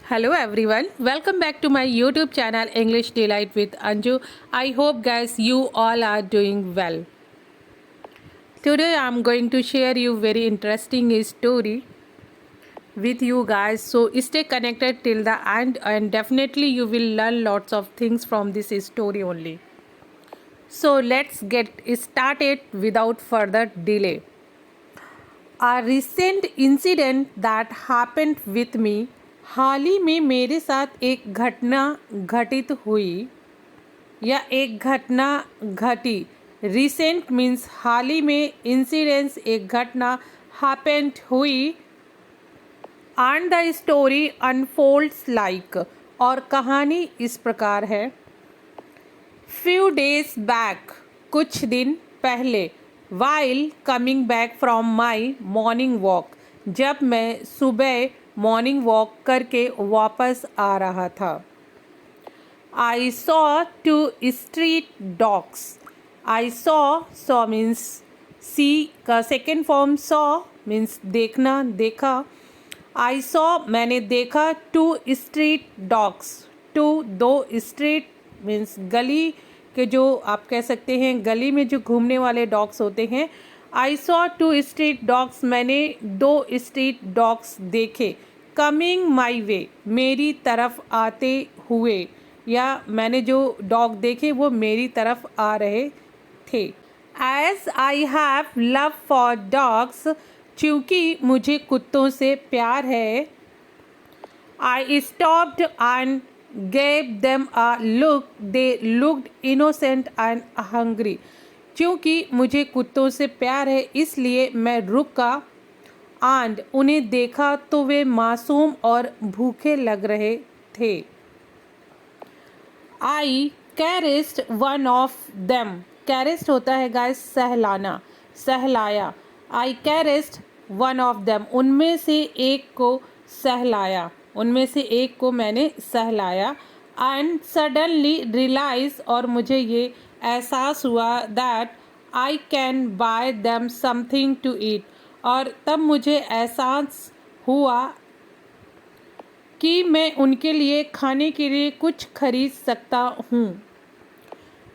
Hello everyone, welcome back to my YouTube channel English Delight with Anju. I hope guys you all are doing well. Today I'm going to share you very interesting story with you guys. So stay connected till the end and definitely you will learn lots of things from this story only. So let's get started without further delay. A recent incident that happened with me, हाल ही में मेरे साथ एक घटना घटित हुई या एक घटना घटी. रिसेंट मीन्स हाल ही में, इंसिडेंस एक घटना, हैपेंड हुई, and the story unfolds like, और कहानी इस प्रकार है. फ्यू डेज बैक, कुछ दिन पहले, while coming back from my morning walk, जब मैं सुबह मॉर्निंग वॉक करके वापस आ रहा था. I saw two street dogs. I saw means see का सेकेंड फॉर्म, सॉ मीन्स देखना, देखा. आई सॉ मैंने देखा, टू स्ट्रीट डॉग्स, टू दो, स्ट्रीट मीन्स गली के, जो आप कह सकते हैं गली में जो घूमने वाले डॉग्स होते हैं. I saw two street dogs, मैंने दो स्ट्रीट डॉग्स देखे. कमिंग माई वे, मेरी तरफ आते हुए, या मैंने जो डॉग देखे वो मेरी तरफ आ रहे थे. As I have love for dogs, क्योंकि मुझे कुत्तों से प्यार है. I stopped and gave them a look. They looked innocent and hungry. क्योंकि मुझे कुत्तों से प्यार है इसलिए मैं रुका, and उन्हें देखा तो वे मासूम और भूखे लग रहे थे. I caressed one of them. caressed होता है guys सहलाना, सहलाया. I caressed one of them, उनमें से एक को सहलाया, उनमें से एक को मैंने सहलाया. एंड सडनली रियलाइज, और मुझे ये एहसास हुआ, that I can buy them something to eat, और तब मुझे एहसास हुआ कि मैं उनके लिए खाने के लिए कुछ खरीद सकता हूँ.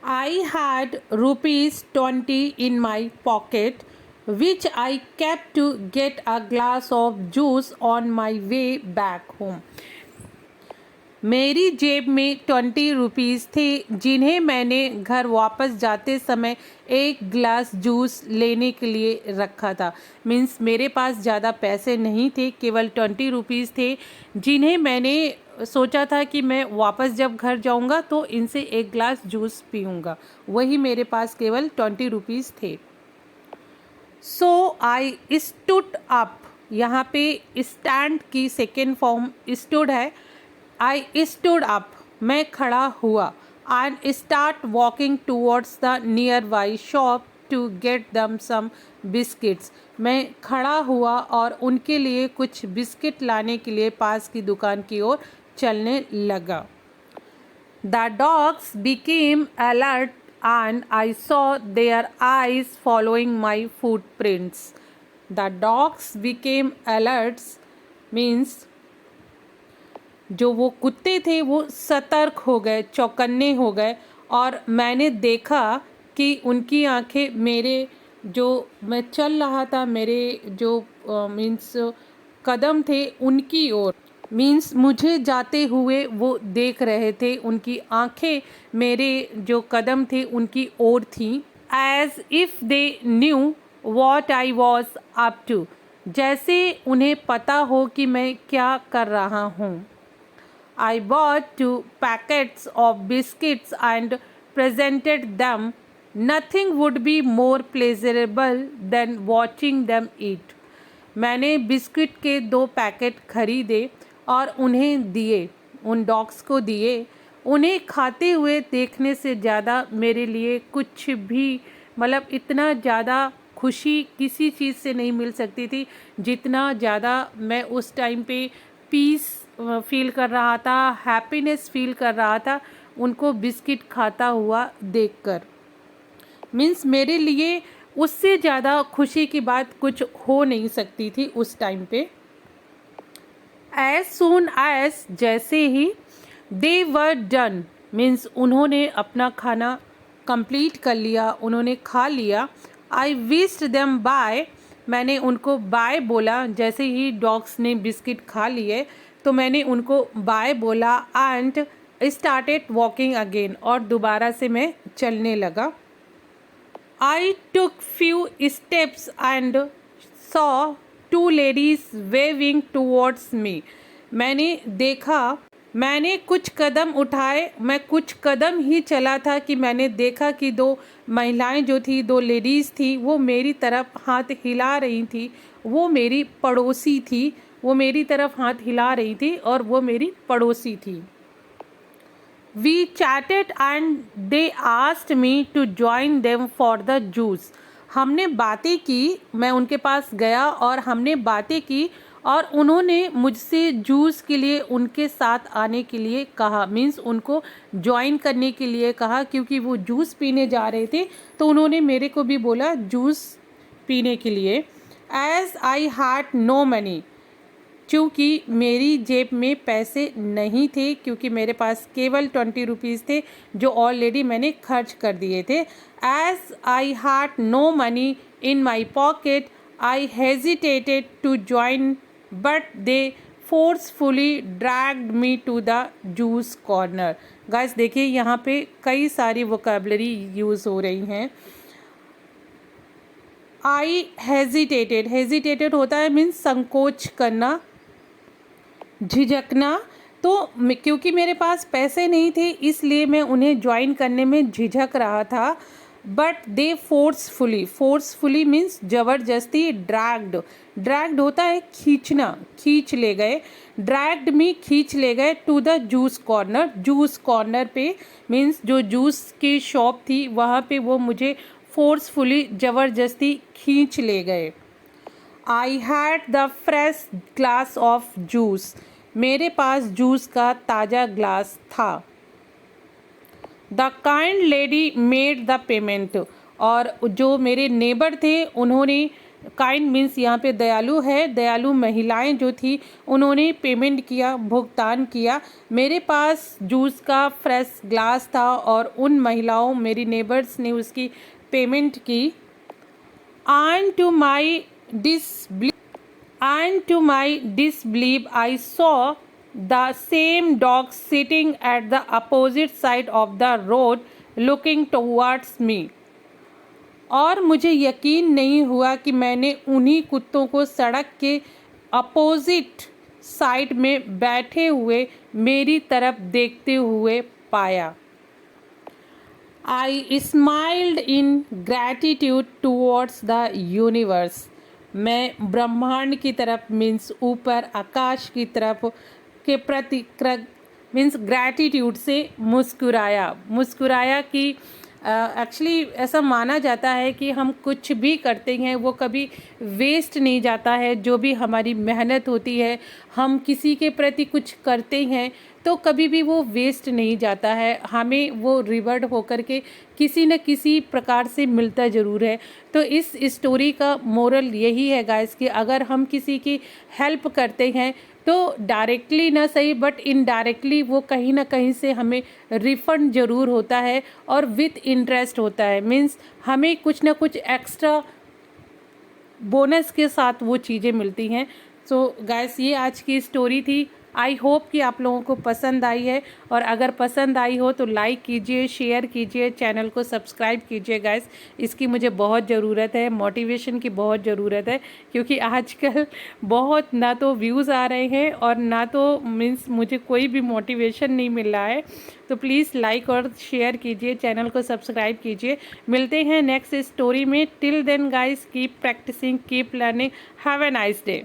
I had ₹20 in my pocket which I kept to get a glass of juice on my way back home. मेरी जेब में 20 रुपीज़ थे जिन्हें मैंने घर वापस जाते समय एक गिलास जूस लेने के लिए रखा था. मीन्स मेरे पास ज़्यादा पैसे नहीं थे, केवल 20 रुपीज़ थे जिन्हें मैंने सोचा था कि मैं वापस जब घर जाऊंगा तो इनसे एक गिलास जूस पीऊँगा. वही मेरे पास केवल 20 रुपीज़ थे. सो आई स्टूड अप, यहाँ पे स्टैंड की सेकेंड फॉर्म स्टूड है. आई स्टूड अप, मैं खड़ा हुआ. And start walking towards the nearby shop to get them some biscuits, मैं खड़ा हुआ और उनके लिए कुछ बिस्किट लाने के लिए पास की दुकान की ओर चलने लगा. The dogs became alert and I saw their eyes following my footprints. The dogs became alerts means जो वो कुत्ते थे वो सतर्क हो गए, चौकन्ने हो गए, और मैंने देखा कि उनकी आंखें मेरे जो मैं चल रहा था, मेरे जो मीन्स कदम थे उनकी ओर, मीन्स मुझे जाते हुए वो देख रहे थे. उनकी आंखें मेरे जो कदम थे उनकी ओर थी. As if they knew what I was up to, जैसे उन्हें पता हो कि मैं क्या कर रहा हूँ. I bought 2 packets of biscuits and presented them. Nothing would be more pleasurable than watching them eat. मैंने बिस्किट के 2 पैकेट खरीदे और उन्हें दिए, उन डॉग्स को दिए. उन्हें खाते हुए देखने से ज़्यादा मेरे लिए कुछ भी, मतलब इतना ज़्यादा खुशी किसी चीज़ से नहीं मिल सकती थी जितना ज़्यादा मैं उस टाइम पे पीस फील कर रहा था, हैप्पीनेस फील कर रहा था उनको बिस्किट खाता हुआ देखकर. मीन्स मेरे लिए उससे ज़्यादा खुशी की बात कुछ हो नहीं सकती थी उस टाइम पे. एज सून एज जैसे ही दे वर डन मीन्स उन्होंने अपना खाना कंप्लीट कर लिया, उन्होंने खा लिया। आई विश्ड देम बाय मैंने उनको बाय बोला। जैसे ही डॉग्स ने बिस्किट खा लिए तो मैंने उनको बाय बोला एंड स्टार्टेड वॉकिंग अगेन और दोबारा से मैं चलने लगा। I took few steps and saw two ladies waving towards me मैंने देखा, मैंने कुछ कदम उठाए, मैं कुछ कदम ही चला था कि मैंने देखा कि दो महिलाएं जो थी, दो लेडीज़ थी, वो मेरी तरफ हाथ हिला रही थी। वो मेरी पड़ोसी थी, वो मेरी तरफ हाथ हिला रही थी और वो मेरी पड़ोसी थी। We chatted and they asked me to join them for the juice हमने बातें की, मैं उनके पास गया और हमने बातें की और उन्होंने मुझसे जूस के लिए उनके साथ आने के लिए कहा, मीन्स उनको ज्वाइन करने के लिए कहा, क्योंकि वो जूस पीने जा रहे थे तो उन्होंने मेरे को भी बोला जूस पीने के लिए। As I had no money क्योंकि मेरी जेब में पैसे नहीं थे, क्योंकि मेरे पास केवल 20 रुपीज़ थे जो ऑलरेडी मैंने खर्च कर दिए थे। As I had no money in my pocket I hesitated to join but they forcefully dragged me to the juice corner. Guys देखिए यहाँ पे कई सारी वोकैबुलरी यूज़ हो रही हैं। आई हेजिटेटेड, हेजिटेटेड होता है मीन्स संकोच करना, झिझकना। तो क्योंकि मेरे पास पैसे नहीं थे इसलिए मैं उन्हें ज्वाइन करने में झिझक रहा था। But they forcefully, forcefully means ज़बरदस्ती, ड्रैग्ड होता है खींचना, खींच ले गए, ड्रैग्ड मी खींच ले गए to the juice corner, juice corner पे मीन्स जो जूस की शॉप थी वहाँ पे वो मुझे फोर्सफुली ज़बरदस्ती खींच ले गए। I had the fresh glass of juice मेरे पास जूस का ताज़ा ग्लास था। The kind lady made the payment और जो मेरे नेबर थे उन्होंने, काइंड मीन्स यहाँ पे दयालु है, दयालु महिलाएं जो थी उन्होंने पेमेंट किया, भुगतान किया। मेरे पास जूस का फ्रेश ग्लास था और उन महिलाओं, मेरी नेबर्स ने उसकी पेमेंट की। And to my disbelief I saw the same dog sitting at the opposite side of the road looking towards me और मुझे यकीन नहीं हुआ कि मैंने उन्हीं कुत्तों को सड़क के अपोजिट साइड में बैठे हुए मेरी तरफ देखते हुए पाया। I smiled in gratitude towards the universe मैं ब्रह्मांड की तरफ मीन्स ऊपर आकाश की तरफ के प्रति मीन्स ग्रैटिट्यूड से मुस्कुराया कि एक्चुअली ऐसा माना जाता है कि हम कुछ भी करते हैं वो कभी वेस्ट नहीं जाता है। जो भी हमारी मेहनत होती है, हम किसी के प्रति कुछ करते हैं तो कभी भी वो वेस्ट नहीं जाता है, हमें वो रिवर्ड होकर के किसी न किसी प्रकार से मिलता ज़रूर है। तो इस स्टोरी का मोरल यही है गाइस कि अगर हम किसी की हेल्प करते हैं तो डायरेक्टली ना सही बट इनडायरेक्टली वो कहीं ना कहीं से हमें रिफंड ज़रूर होता है और विथ इंटरेस्ट होता है, मीन्स हमें कुछ ना कुछ एक्स्ट्रा बोनस के साथ वो चीज़ें मिलती हैं। सो गाइस ये आज की स्टोरी थी। आई होप कि आप लोगों को पसंद आई है और अगर पसंद आई हो तो लाइक कीजिए, शेयर कीजिए, चैनल को सब्सक्राइब कीजिए गाइस। इसकी मुझे बहुत ज़रूरत है, मोटिवेशन की बहुत ज़रूरत है, क्योंकि आजकल बहुत ना तो व्यूज़ आ रहे हैं और ना तो मीन्स मुझे कोई भी मोटिवेशन नहीं मिल रहा है। तो प्लीज़ लाइक और शेयर कीजिए, चैनल को सब्सक्राइब कीजिए। मिलते हैं नेक्स्ट स्टोरी में। Till then guys keep practising, keep learning, have a nice day.